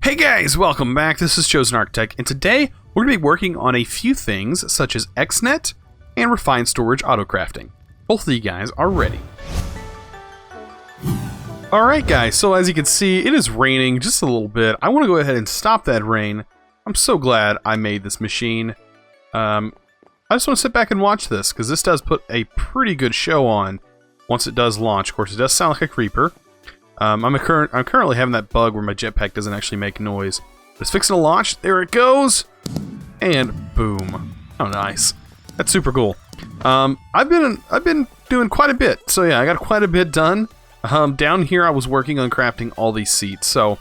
Hey guys, welcome back. This is ChosenArchitect, and today we're going to be working on a few things such as Xnet and refined storage autocrafting. Both of you guys are ready. Alright guys, so as you can see, it is raining just a little bit. I want to go ahead and stop that rain. I'm so glad I made this machine. I just want to sit back and watch this, because this does put a pretty good show on once it does launch. Of course, it does sound like a creeper. I'm currently having that bug where my jetpack doesn't actually make noise. But it's fixing to launch. There it goes. And boom. Oh, nice. That's super cool. I've been doing quite a bit. So yeah, I got quite a bit done. Down here, I was working on crafting all these seeds. So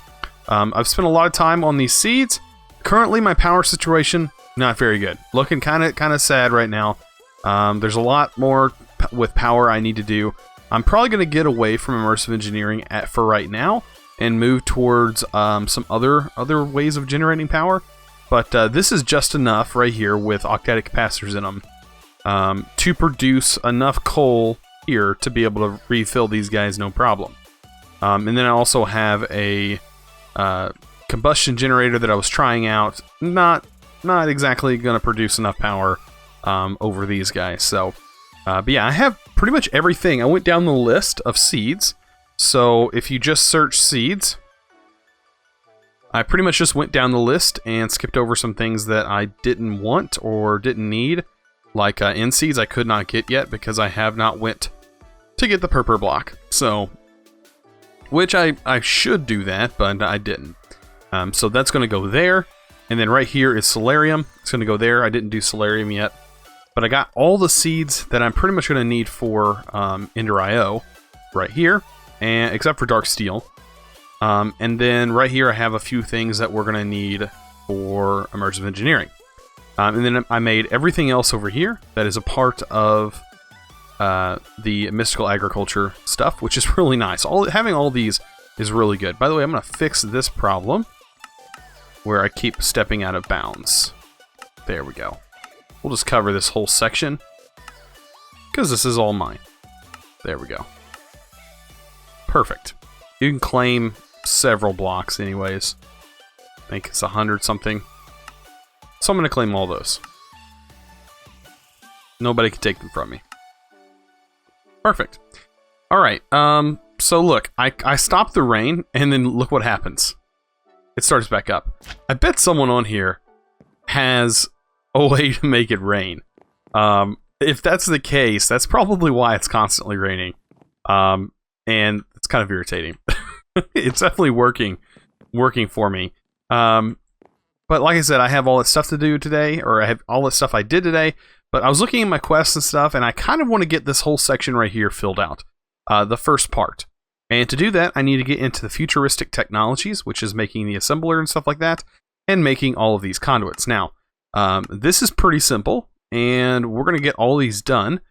I've spent a lot of time on these seeds. Currently, my power situation not very good. Looking kind of sad right now. There's a lot more with power I need to do. I'm probably going to get away from immersive engineering for right now and move towards some other ways of generating power. But this is just enough right here with octadic capacitors in them to produce enough coal here to be able to refill these guys no problem. And then I also have a combustion generator that I was trying out. Not exactly going to produce enough power over these guys. So, but yeah, I have pretty much everything. I went down the list of seeds. So if you just search seeds, I pretty much just went down the list and skipped over some things that I didn't want or didn't need. Like end seeds I could not get yet because I have not went to get the purple block. So, which I should do that, but I didn't. So that's going to go there. And then right here is Solarium. It's going to go there. I didn't do Solarium yet. But I got all the seeds that I'm pretty much going to need for Ender IO right here, and except for Dark Steel. And then right here I have a few things that we're going to need for immersive engineering. And then I made everything else over here that is a part of the mystical agriculture stuff, which is really nice. Having all these is really good. By the way, I'm going to fix this problem where I keep stepping out of bounds. There we go. We'll just cover this whole section because this is all mine. There we go. Perfect. You can claim several blocks anyways. I think it's 100 something. So I'm going to claim all those. Nobody can take them from me. Perfect. Alright, so look, I stopped the rain and then look what happens. It starts back up. I bet someone on here has a way to make it rain. If that's the case, that's probably why it's constantly raining. And it's kind of irritating. It's definitely working for me. But like I said, I have all that stuff to do today, or I have all that stuff I did today. But I was looking at my quests and stuff, and I kind of want to get this whole section right here filled out. The first part. And to do that, I need to get into the futuristic technologies, which is making the assembler and stuff like that, and making all of these conduits. Now, this is pretty simple, and we're going to get all these done.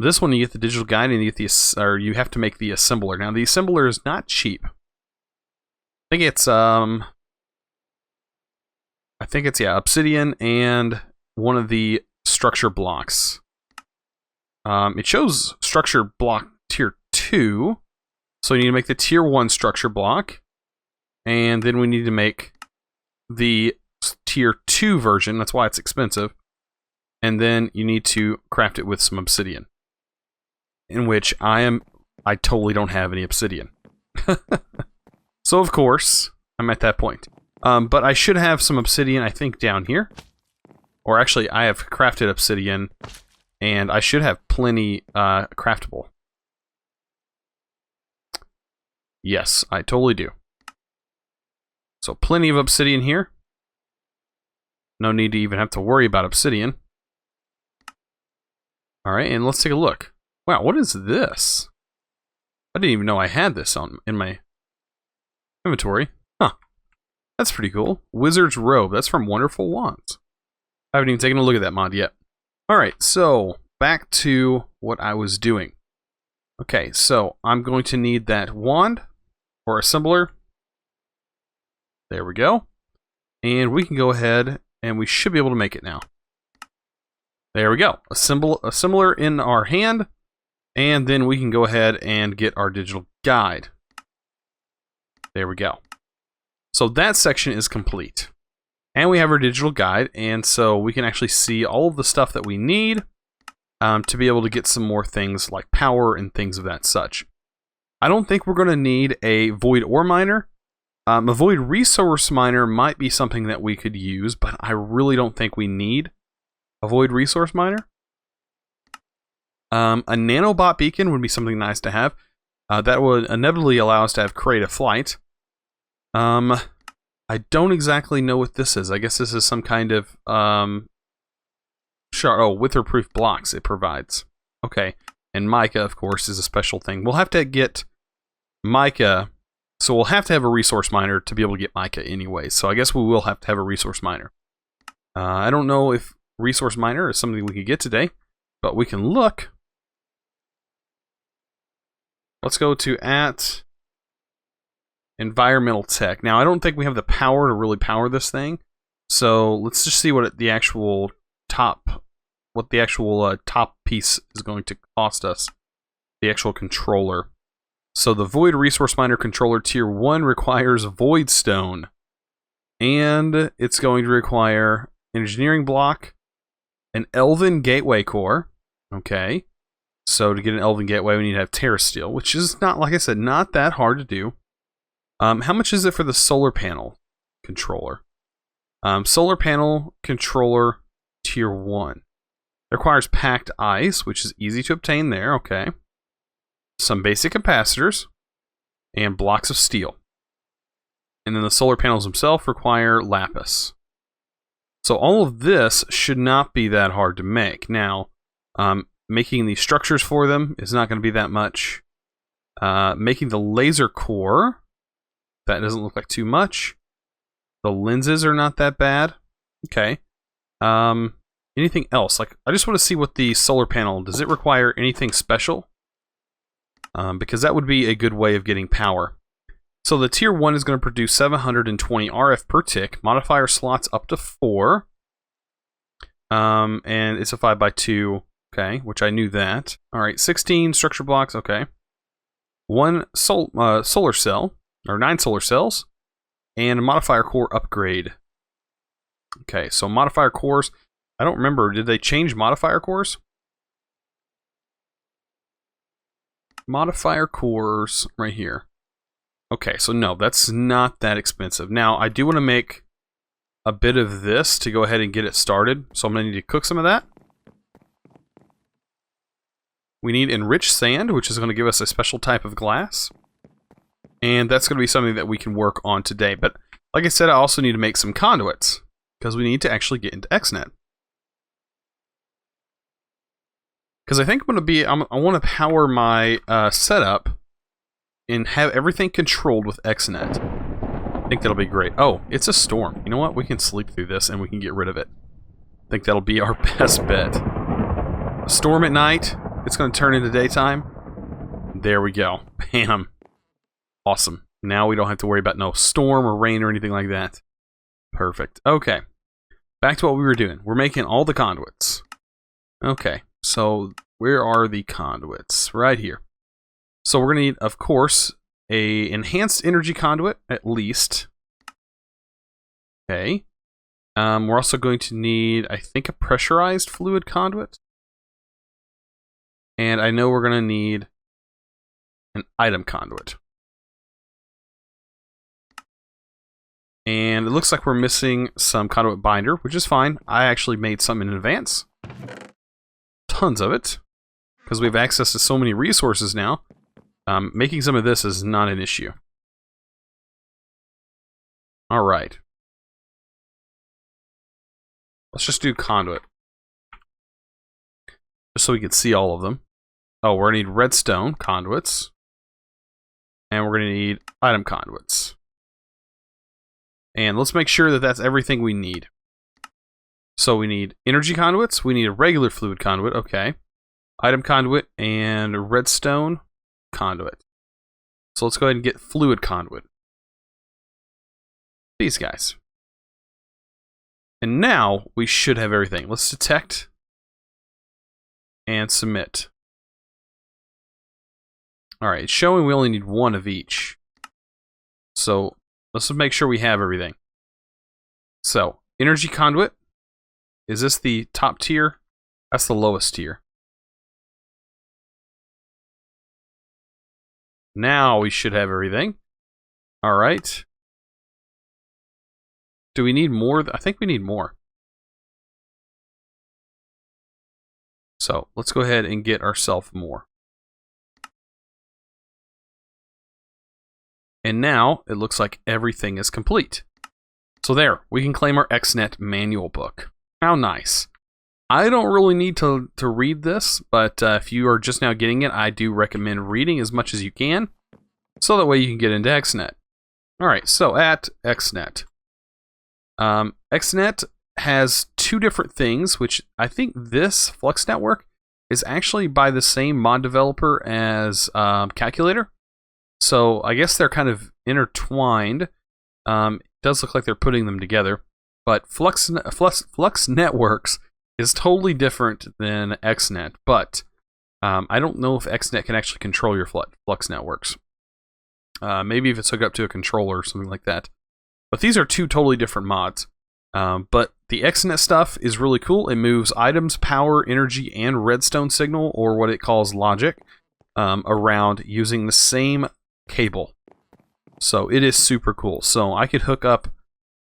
This one, you get the digital guide, and you have to make the assembler. Now, the assembler is not cheap. I think it's obsidian and one of the structure blocks. It shows structure block tier 2, so you need to make the tier 1 structure block, and then we need to make the tier 2 version. That's why it's expensive. And then you need to craft it with some obsidian, in which I totally don't have any obsidian. So of course I'm at that point, but I should have some obsidian, I think, down here, or actually I have crafted obsidian and I should have plenty craftable. Yes, I totally do. So plenty of obsidian here. No need to even have to worry about obsidian. Alright, and let's take a look. Wow, what is this? I didn't even know I had this in my inventory. Huh. That's pretty cool. Wizard's Robe. That's from Wonderful Wands. I haven't even taken a look at that mod yet. Alright, so back to what I was doing. Okay, so I'm going to need that wand or assembler. There we go. And we can go ahead and we should be able to make it now. There we go. Assembler in our hand. And then we can go ahead and get our digital guide. There we go. So that section is complete. And we have our digital guide, and so we can actually see all of the stuff that we need to be able to get some more things like power and things of that such. I don't think we're going to need a void ore miner. A void resource miner might be something that we could use, but I really don't think we need a void resource miner. A nanobot beacon would be something nice to have. That would inevitably allow us to have creative flight. I don't exactly know what this is. I guess this is some kind of wither-proof blocks it provides. Okay, and mica, of course, is a special thing. We'll have to get mica, so we'll have to have a resource miner to be able to get mica anyway. So I guess we will have to have a resource miner. I don't know if resource miner is something we could get today, but we can look. Let's go to @ environmental tech. Now, I don't think we have the power to really power this thing, so let's just see what the actual top piece is going to cost us. The actual controller. So the Void Resource Miner controller tier 1 requires Void Stone, and it's going to require an engineering block, an Elven Gateway core. Okay, so to get an Elven Gateway, we need to have Terra Steel, which is not, like I said, not that hard to do. How much is it for the solar panel controller? Solar panel controller tier 1. It requires packed ice, which is easy to obtain there, okay. Some basic capacitors, and blocks of steel. And then the solar panels themselves require lapis. So all of this should not be that hard to make. Now, making the structures for them is not going to be that much. Making the laser core, that doesn't look like too much. The lenses are not that bad. Okay. Anything else? Like, I just want to see what the solar panel, does it require anything special? Because that would be a good way of getting power. So the tier 1 is going to produce 720 RF per tick, modifier slots up to 4. And it's a 5x2, okay, which I knew that. Alright, 16 structure blocks, okay. 1 solar cell, or 9 solar cells, and a modifier core upgrade. Okay, so modifier cores, I don't remember, did they change modifier cores? Modifier cores right here. Okay, so no, that's not that expensive. Now, I do want to make a bit of this to go ahead and get it started, so I'm going to need to cook some of that. We need enriched sand, which is going to give us a special type of glass. And that's going to be something that we can work on today. But like I said, I also need to make some conduits, because we need to actually get into Xnet. Because I think I'm going to be, I want to power my setup and have everything controlled with Xnet. I think that'll be great. Oh, it's a storm. You know what? We can sleep through this and we can get rid of it. I think that'll be our best bet. A storm at night. It's going to turn into daytime. There we go. Bam. Awesome. Now we don't have to worry about no storm or rain or anything like that. Perfect. Okay. Back to what we were doing. We're making all the conduits. Okay. So, where are the conduits? Right here. So, we're going to need, of course, a enhanced energy conduit, at least. Okay. We're also going to need, I think, a pressurized fluid conduit. And I know we're going to need an item conduit. And it looks like we're missing some conduit binder, which is fine. I actually made some in advance. Tons of it, because we have access to so many resources now. Making some of this is not an issue. Alright. Let's just do conduit. Just so we can see all of them. Oh, we're going to need redstone conduits. And we're going to need item conduits. And let's make sure that that's everything we need. So we need energy conduits, we need a regular fluid conduit, okay. Item conduit, and redstone conduit. So let's go ahead and get fluid conduit. These guys. And now we should have everything. Let's detect and submit. Alright, it's showing we only need 1 of each. So let's just make sure we have everything. So, energy conduit. Is this the top tier? That's the lowest tier. Now we should have everything. All right. Do we need more? I think we need more. So let's go ahead and get ourselves more. And now it looks like everything is complete. So there, we can claim our Xnet manual book. How nice. I don't really need to read this, but if you are just now getting it, I do recommend reading as much as you can, so that way you can get into Xnet. Alright, so at Xnet. Xnet has two different things, which I think this Flux Network is actually by the same mod developer as Calculator. So I guess they're kind of intertwined. It does look like they're putting them together. But Flux Networks is totally different than Xnet. But I don't know if Xnet can actually control your Flux Networks. Maybe if it's hooked up to a controller or something like that. But these are two totally different mods. But the Xnet stuff is really cool. It moves items, power, energy, and redstone signal, or what it calls logic, around using the same cable. So it is super cool. So I could hook up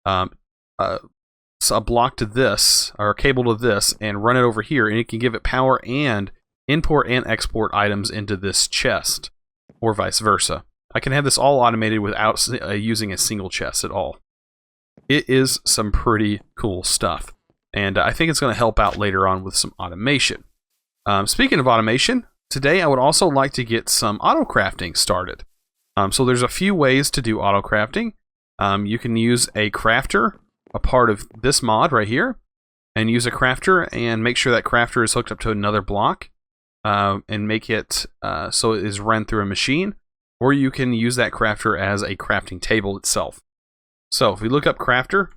a block to this, or a cable to this, and run it over here, and it can give it power and import and export items into this chest, or vice versa. I can have this all automated without using a single chest at all. It is some pretty cool stuff, and I think it's going to help out later on with some automation. Speaking of automation, today I would also like to get some autocrafting started. So there's a few ways to do autocrafting. You can use a crafter, a part of this mod right here, and use a crafter and make sure that crafter is hooked up to another block, and make it so it is run through a machine. Or you can use that crafter as a crafting table itself. So if we look up crafter,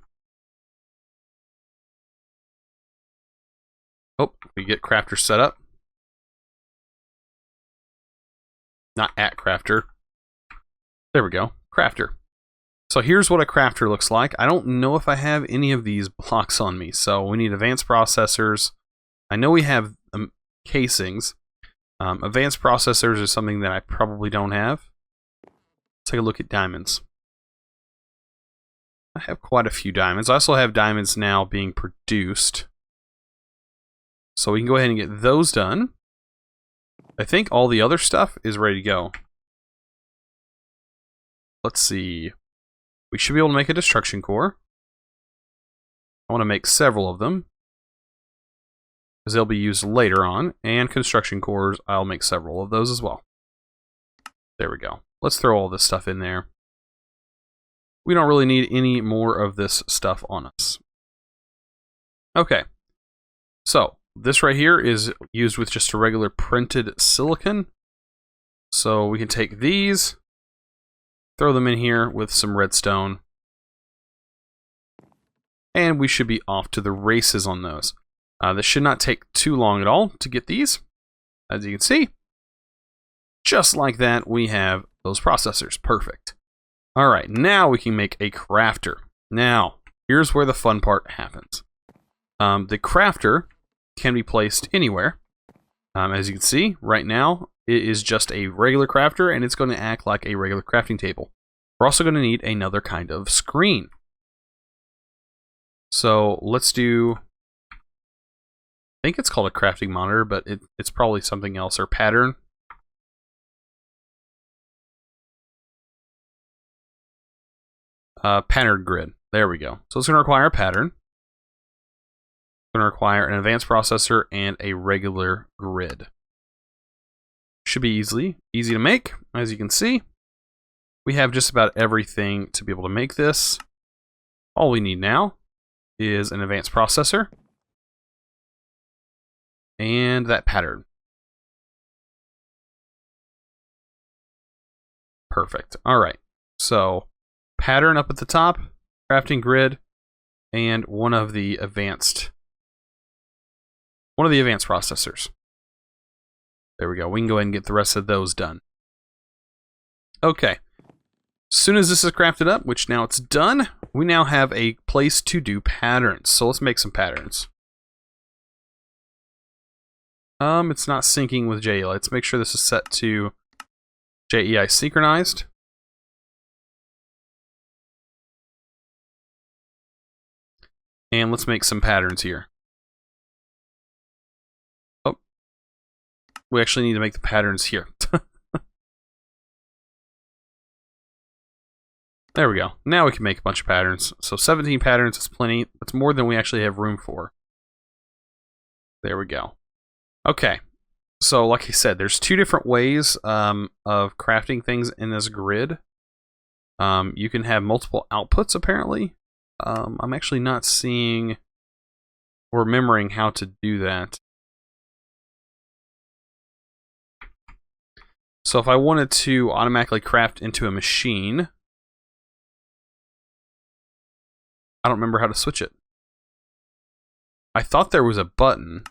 we get crafter set up. Not at crafter. There we go, crafter. So here's what a crafter looks like. I don't know if I have any of these blocks on me. So we need advanced processors. I know we have casings. Advanced processors is something that I probably don't have. Let's take a look at diamonds. I have quite a few diamonds. I also have diamonds now being produced. So we can go ahead and get those done. I think all the other stuff is ready to go. Let's see. We should be able to make a destruction core. I want to make several of them, because they'll be used later on. And construction cores, I'll make several of those as well. There we go. Let's throw all this stuff in there. We don't really need any more of this stuff on us. Okay. So, this right here is used with just a regular printed silicon. So we can take these, throw them in here with some redstone, and we should be off to the races on those. This should not take too long at all to get these. As you can see, just like that, we have those processors. Perfect. All right, now we can make a crafter. Now, here's where the fun part happens. The crafter can be placed anywhere. As you can see, right now, it is just a regular crafter, and it's going to act like a regular crafting table. We're also going to need another kind of screen. So let's do, I think it's called a crafting monitor, but it's probably something else, or pattern. Pattern grid. There we go. So it's going to require a pattern. It's going to require an advanced processor and a regular grid. Should be easy to make. As you can see, we have just about everything to be able to make this. All we need now is an advanced processor and that pattern. Perfect. All right. So pattern up at the top, crafting grid, and one of the advanced processors. There we go. We can go ahead and get the rest of those done. Okay. As soon as this is crafted up, which now it's done, we now have a place to do patterns. So let's make some patterns. It's not syncing with JEI. Let's make sure this is set to JEI synchronized. And let's make some patterns here. Oh, we actually need to make the patterns here. There we go. Now we can make a bunch of patterns. So 17 patterns is plenty. That's more than we actually have room for. There we go. Okay. So like I said, there's two different ways of crafting things in this grid. You can have multiple outputs apparently. I'm actually not seeing or remembering how to do that. So if I wanted to automatically craft into a machine, I don't remember how to switch it. I thought there was a button,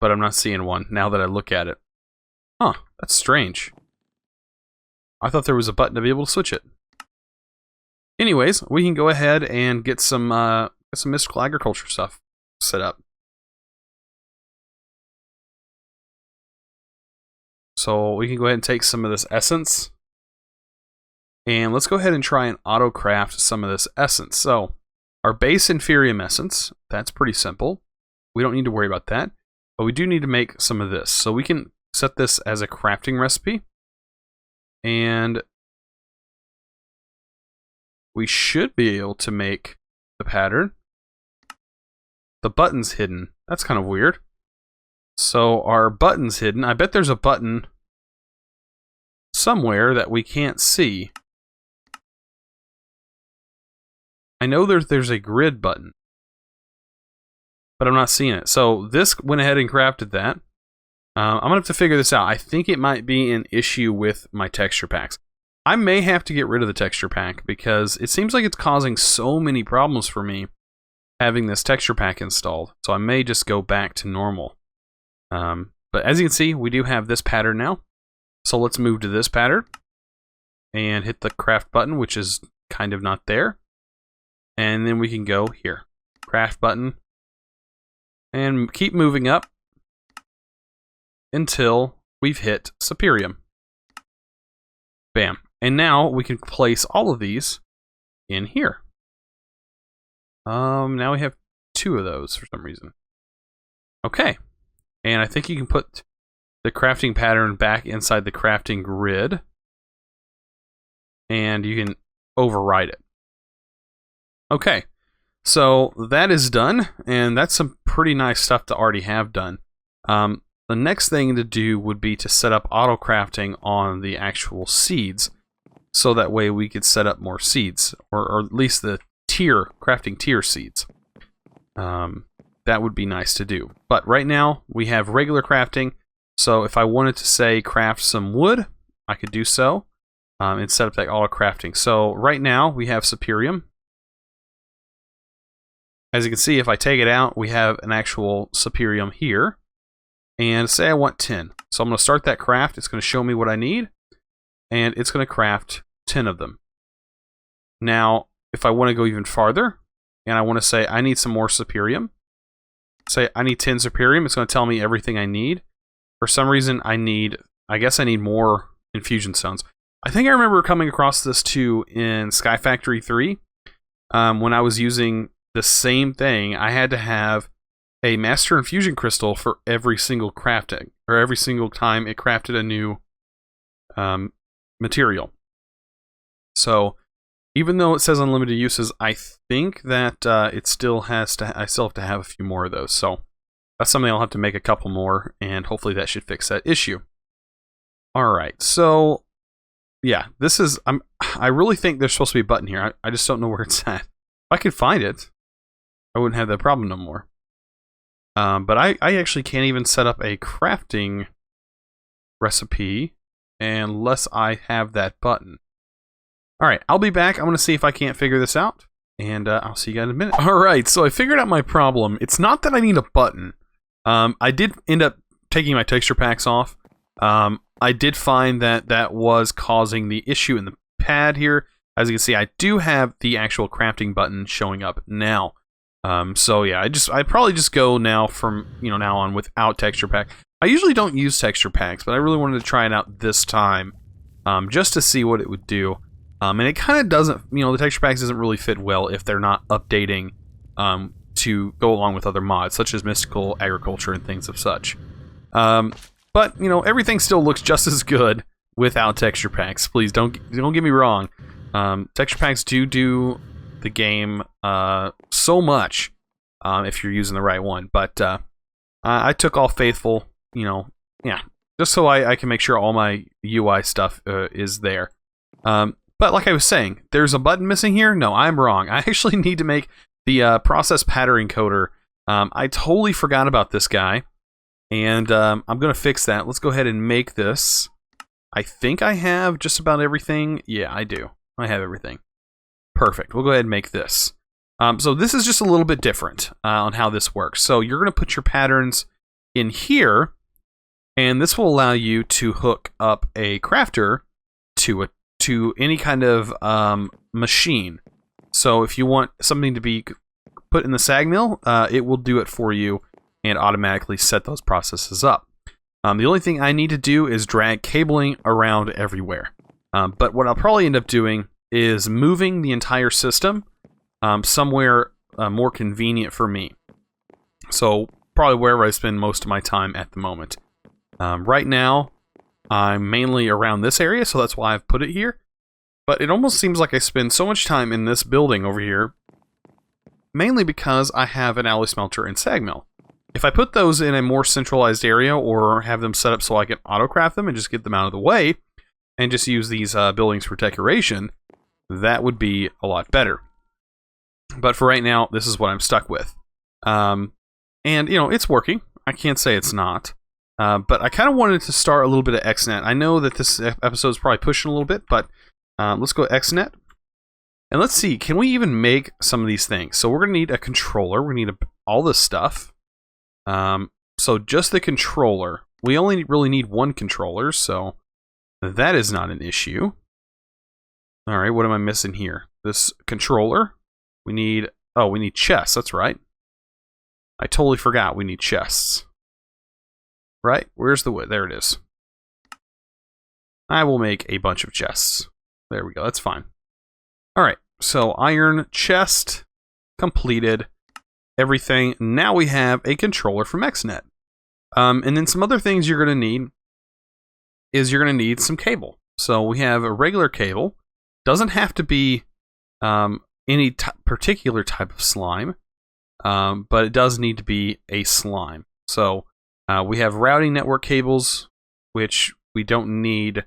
but I'm not seeing one now that I look at it. Huh, that's strange. I thought there was a button to be able to switch it. Anyways, we can go ahead and get some mystical agriculture stuff set up. So we can go ahead and take some of this essence. And let's go ahead and try and auto-craft some of this essence. So our base inferium essence, that's pretty simple. We don't need to worry about that. But we do need to make some of this. So we can set this as a crafting recipe. And we should be able to make the pattern. The button's hidden. That's kind of weird. So our button's hidden. I bet there's a button somewhere that we can't see. I know there's a grid button, but I'm not seeing it. So this went ahead and crafted that. I'm going to have to figure this out. I think it might be an issue with my texture packs. I may have to get rid of the texture pack because it seems like it's causing so many problems for me having this texture pack installed. So I may just go back to normal. But as you can see, we do have this pattern now. So let's move to this pattern and hit the craft button, which is kind of not there. And then we can go here, craft button, and keep moving up until we've hit Superium. Bam. And now we can place all of these in here. Now we have 2 of those for some reason. Okay. And I think you can put the crafting pattern back inside the crafting grid. And you can override it. Okay. So that is done. And that's some pretty nice stuff to already have done. The next thing to do would be to set up auto crafting on the actual seeds. So that way we could set up more seeds. Or at least the crafting tier seeds. That would be nice to do. But right now we have regular crafting. So if I wanted to say craft some wood, I could do so. And set up that auto crafting. So right now we have Superium. As you can see, if I take it out, we have an actual Superium here. And say I want 10. So I'm going to start that craft. It's going to show me what I need. And it's going to craft 10 of them. Now, if I want to go even farther, and I want to say I need some more Superium. Say I need 10 Superium. It's going to tell me everything I need. For some reason, I guess I need more infusion stones. I think I remember coming across this too in Sky Factory 3. When I was using the same thing, I had to have a master infusion crystal for every single crafting, or every single time it crafted a new material. So even though it says unlimited uses, I think that I still have to have a few more of those. So that's something I'll have to make a couple more, and hopefully that should fix that issue. All right, so yeah, this is I really think there's supposed to be a button here. I just don't know where it's at. If I could find it, I wouldn't have that problem no more. But I actually can't even set up a crafting recipe unless I have that button. Alright, I'll be back. I'm going to see if I can't figure this out. And I'll see you guys in a minute. Alright, so I figured out my problem. It's not that I need a button. I did end up taking my texture packs off. I did find that that was causing the issue in the pad here. As you can see, I do have the actual crafting button showing up now. So yeah, I probably just go now from now on without texture pack. I usually don't use texture packs, but I really wanted to try it out this time, just to see what it would do. And it kind of doesn't, the texture packs doesn't really fit well if they're not updating to go along with other mods, such as mystical agriculture and things of such. But everything still looks just as good without texture packs. Please don't get me wrong. Texture packs do the game so much if you're using the right one. But I took all faithful, just so I can make sure all my UI stuff is there. But like I was saying, there's a button missing here. No, I'm wrong. I actually need to make the process pattern encoder. I totally forgot about this guy, and I'm going to fix that. Let's go ahead and make this. I think I have just about everything. Yeah, I do. I have everything. Perfect. We'll go ahead and make this. So this is just a little bit different on how this works. So you're going to put your patterns in here, and this will allow you to hook up a crafter to any kind of machine. So if you want something to be put in the sag mill, it will do it for you and automatically set those processes up. The only thing I need to do is drag cabling around everywhere. But what I'll probably end up doing is moving the entire system somewhere more convenient for me. So probably wherever I spend most of my time at the moment. Right now, I'm mainly around this area, so that's why I've put it here. But it almost seems like I spend so much time in this building over here, mainly because I have an alloy smelter and sag mill. If I put those in a more centralized area or have them set up so I can autocraft them and just get them out of the way and just use these buildings for decoration, that would be a lot better. But for right now, this is what I'm stuck with. And, it's working. I can't say it's not. But I kind of wanted to start a little bit of Xnet. I know that this episode is probably pushing a little bit, but let's go Xnet. And let's see, can we even make some of these things? So we're going to need a controller. We're going to need all this stuff. So just the controller. We only really need one controller, so that is not an issue. All right, what am I missing here? This controller. We need chests. That's right. I totally forgot we need chests. Right? Where's the wood? There it is. I will make a bunch of chests. There we go. That's fine. All right. So iron chest completed. Everything. Now we have a controller from Xnet. And then some other things you're going to need is you're going to need some cable. So we have a regular cable. Doesn't have to be any particular type of slime, but it does need to be a slime. So we have routing network cables, which we don't need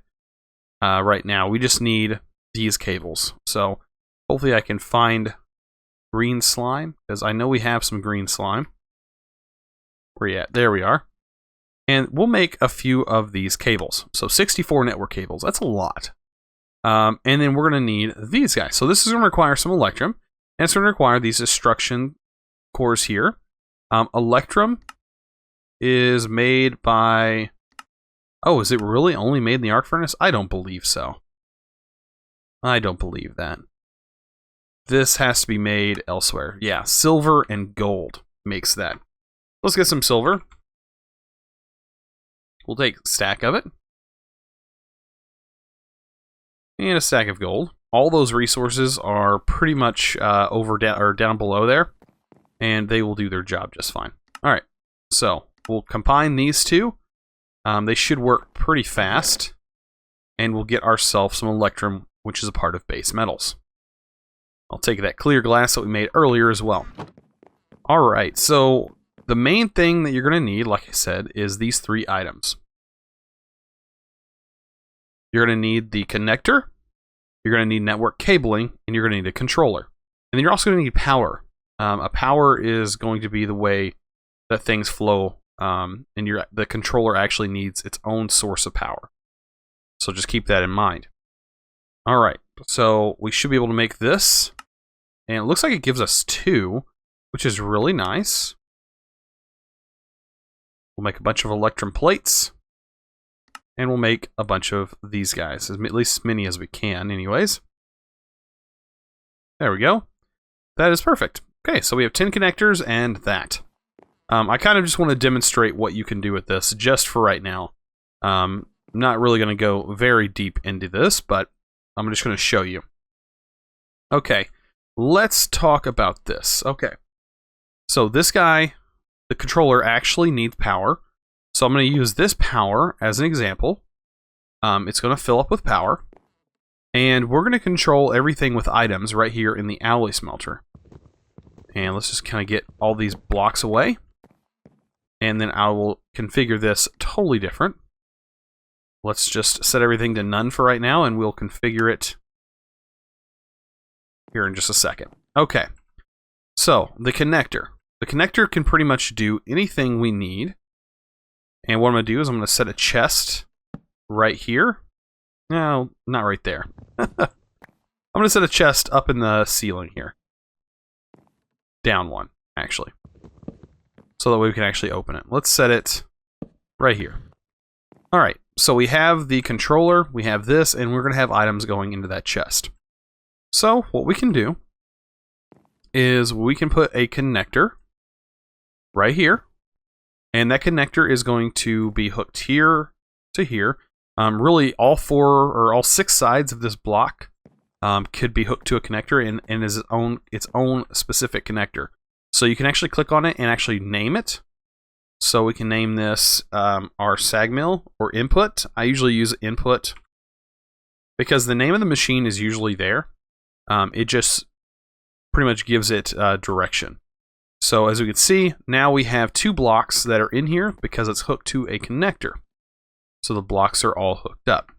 right now. We just need these cables. So hopefully I can find green slime, because I know we have some green slime. Where you at? There we are. And we'll make a few of these cables. So 64 network cables. That's a lot. And then we're going to need these guys. So this is going to require some electrum. And it's going to require these destruction cores here. Electrum is made by... Oh, is it really only made in the arc furnace? I don't believe so. I don't believe that. This has to be made elsewhere. Yeah, silver and gold makes that. Let's get some silver. We'll take a stack of it. And a stack of gold. All those resources are pretty much down below there. And they will do their job just fine. Alright, so we'll combine these two. They should work pretty fast. And we'll get ourselves some electrum, which is a part of base metals. I'll take that clear glass that we made earlier as well. Alright, so the main thing that you're going to need, like I said, is these three items. You're going to need the connector, you're going to need network cabling, and you're going to need a controller. And then you're also going to need power. A power is going to be the way that things flow, and the controller actually needs its own source of power. So just keep that in mind. Alright, so we should be able to make this. And it looks like it gives us 2, which is really nice. We'll make a bunch of electrum plates. And we'll make a bunch of these guys, at least as many as we can anyways. There we go. That is perfect. Okay, so we have 10 connectors and that. I kind of just want to demonstrate what you can do with this just for right now. I'm not really going to go very deep into this, but I'm just going to show you. Okay, let's talk about this. Okay, so this guy, the controller, actually needs power. So I'm going to use this power as an example. It's going to fill up with power. And we're going to control everything with items right here in the alloy smelter. And let's just kind of get all these blocks away. And then I will configure this totally different. Let's just set everything to none for right now, and we'll configure it here in just a second. Okay, so the connector. The connector can pretty much do anything we need. And what I'm going to do is I'm going to set a chest right here. No, not right there. I'm going to set a chest up in the ceiling here. Down one, actually. So that way we can actually open it. Let's set it right here. Alright, so we have the controller, we have this, and we're going to have items going into that chest. So what we can do is we can put a connector right here. And that connector is going to be hooked here to here. Really, all 4 or all 6 sides of this block could be hooked to a connector and is its own specific connector. So you can actually click on it and actually name it. So we can name this our sag mill or input. I usually use input because the name of the machine is usually there. It just pretty much gives it direction. So as we can see, now we have 2 blocks that are in here because it's hooked to a connector. So the blocks are all hooked up.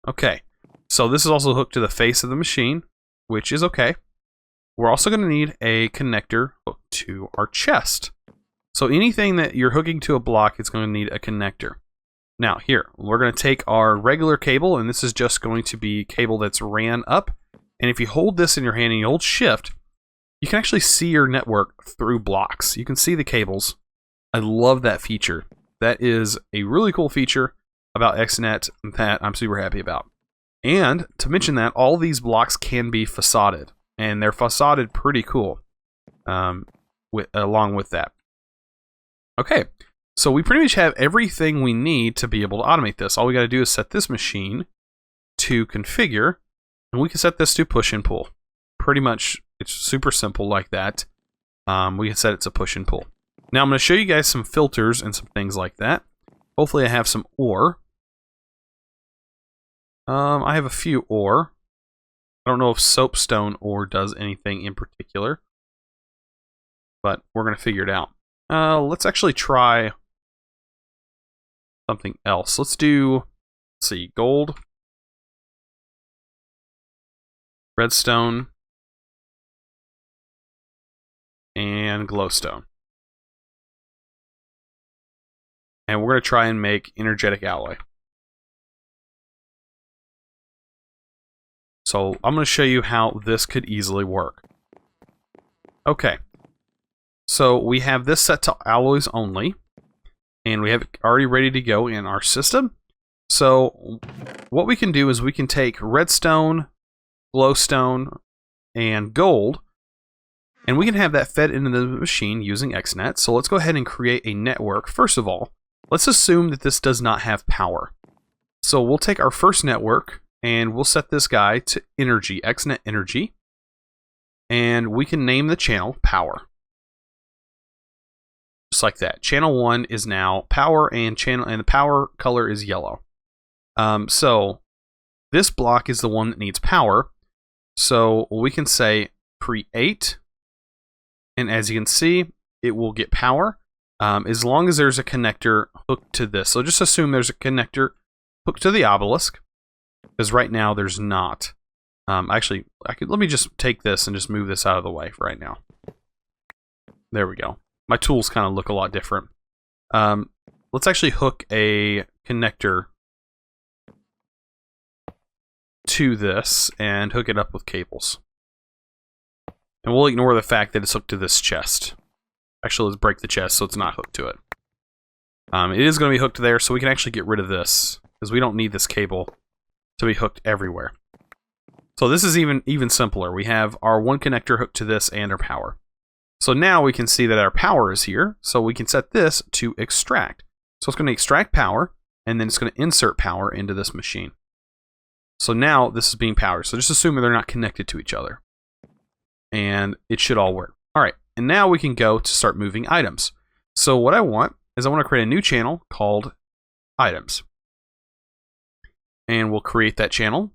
Okay, so this is also hooked to the face of the machine, which is okay. We're also going to need a connector hooked to our chest. So anything that you're hooking to a block, it's going to need a connector. Now here, we're going to take our regular cable, and this is just going to be cable that's ran up. And if you hold this in your hand and you hold shift, you can actually see your network through blocks. You can see the cables. I love that feature. That is a really cool feature about Xnet that I'm super happy about. And to mention that, all these blocks can be facaded. And they're facaded pretty cool along with that. Okay, so we pretty much have everything we need to be able to automate this. All we got to do is set this machine to configure, and we can set this to push and pull. Pretty much, it's super simple like that. We can set it to push and pull. Now I'm going to show you guys some filters and some things like that. Hopefully I have some ore. I have a few ore. I don't know if soapstone ore does anything in particular, but we're going to figure it out. Let's actually try something else. Let's see, gold, redstone, and glowstone. And we're going to try and make energetic alloy. So I'm going to show you how this could easily work. Okay. So we have this set to alloys only, and we have it already ready to go in our system. So what we can do is we can take redstone, glowstone, and gold, and we can have that fed into the machine using Xnet. So let's go ahead and create a network. First of all, let's assume that this does not have power. So we'll take our first network, and we'll set this guy to energy, Xnet energy, and we can name the channel power. Just like that. Channel 1 is now power, and the power color is yellow. So this block is the one that needs power. So we can say create, and as you can see, it will get power as long as there's a connector hooked to this. So just assume there's a connector hooked to the obelisk, because right now there's not. Actually, let me just take this and just move this out of the way for right now. There we go. My tools kind of look a lot different. Let's actually hook a connector to this and hook it up with cables. And we'll ignore the fact that it's hooked to this chest. Actually, let's break the chest so it's not hooked to it. It is going to be hooked there, so we can actually get rid of this because we don't need this cable to be hooked everywhere. So this is even simpler. We have our one connector hooked to this and our power. So now we can see that our power is here, so we can set this to extract. So it's going to extract power, and then it's going to insert power into this machine. So now this is being powered. So just assume they're not connected to each other. And it should all work. All right, and now we can go to start moving items. So what I want is I want to create a new channel called items. And we'll create that channel.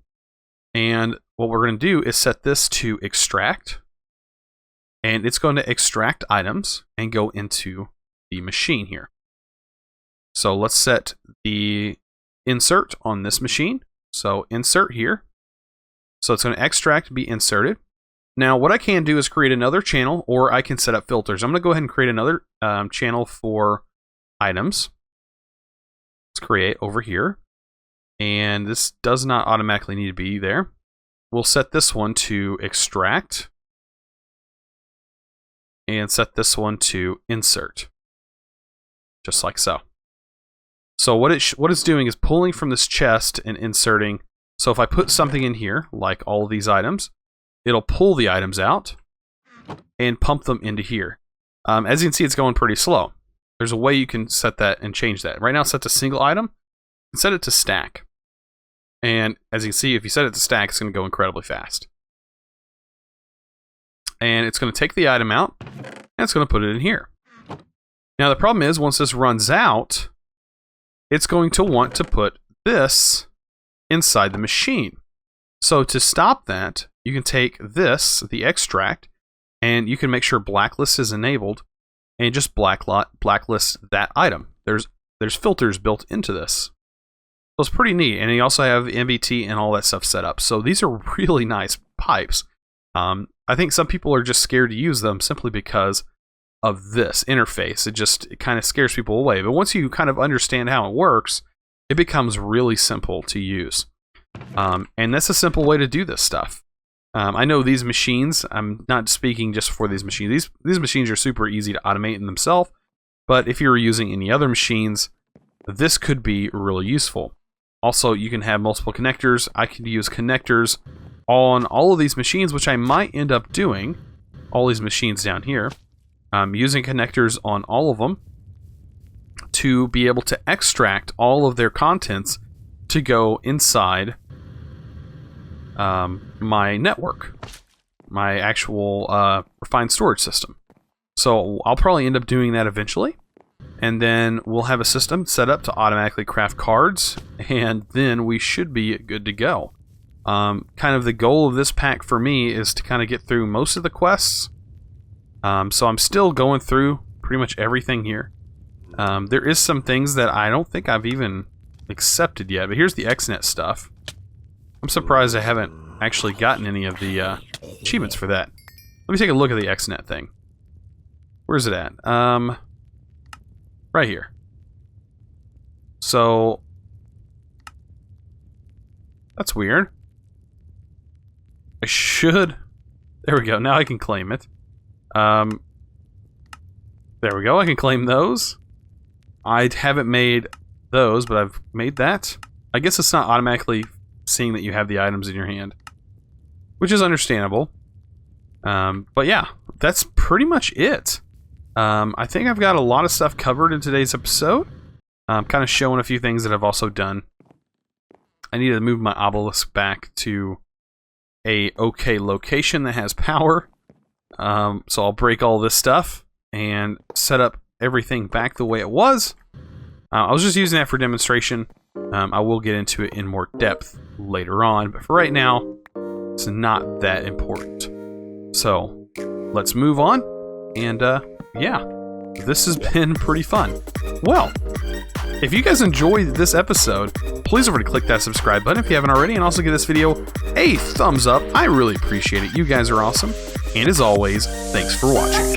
And what we're going to do is set this to extract. And it's going to extract items and go into the machine here. So let's set the insert on this machine. So insert here. So it's going to extract, be inserted. Now what I can do is create another channel, or I can set up filters. I'm going to go ahead and create another channel for items. Let's create over here. And this does not automatically need to be there. We'll set this one to extract. And set this one to insert. Just like so. So what it's doing is pulling from this chest and inserting. So if I put something in here, like all of these items, it'll pull the items out and pump them into here. As you can see, it's going pretty slow. There's a way you can set that and change that. Right now it's set to single item. And set it to stack. And as you can see, if you set it to stack, it's going to go incredibly fast. And it's going to take the item out, and it's going to put it in here. Now the problem is, once this runs out, it's going to want to put this inside the machine. So to stop that, you can take this, the extract, and you can make sure blacklist is enabled, and just blacklist that item. There's filters built into this. So it's pretty neat, and you also have MBT and all that stuff set up. So these are really nice pipes. I think some people are just scared to use them simply because of this interface. It kind of scares people away. But once you kind of understand how it works, it becomes really simple to use. And that's a simple way to do this stuff. I know these machines, I'm not speaking just for these machines. These machines are super easy to automate in themselves. But if you're using any other machines, this could be really useful. Also, you can have multiple connectors. I can use connectors on all of these machines, which I might end up doing. All these machines down here. Using connectors on all of them to be able to extract all of their contents to go inside my network. My actual refined storage system. So I'll probably end up doing that eventually. And then we'll have a system set up to automatically craft cards, and then we should be good to go. Kind of the goal of this pack for me is to kind of get through most of the quests. So I'm still going through pretty much everything here. There is some things that I don't think I've even accepted yet, but here's the Xnet stuff. I'm surprised I haven't actually gotten any of the achievements for that. Let me take a look at the Xnet thing. Where's it at? Right here. So that's weird. I should. There we go. Now I can claim it. There we go. I can claim those. I haven't made those, but I've made that. I guess it's not automatically seeing that you have the items in your hand, which is understandable. But yeah, that's pretty much it. I think I've got a lot of stuff covered in today's episode. I'm kind of showing a few things that I've also done. I need to move my obelisk back to a okay location that has power. So I'll break all this stuff and set up everything back the way it was. I was just using that for demonstration. I will get into it in more depth later on, but for right now, it's not that important. So let's move on, and yeah, this has been pretty fun. Well, if you guys enjoyed this episode, please remember to click that subscribe button if you haven't already, and also give this video a thumbs up. I really appreciate it. You guys are awesome. And as always, thanks for watching.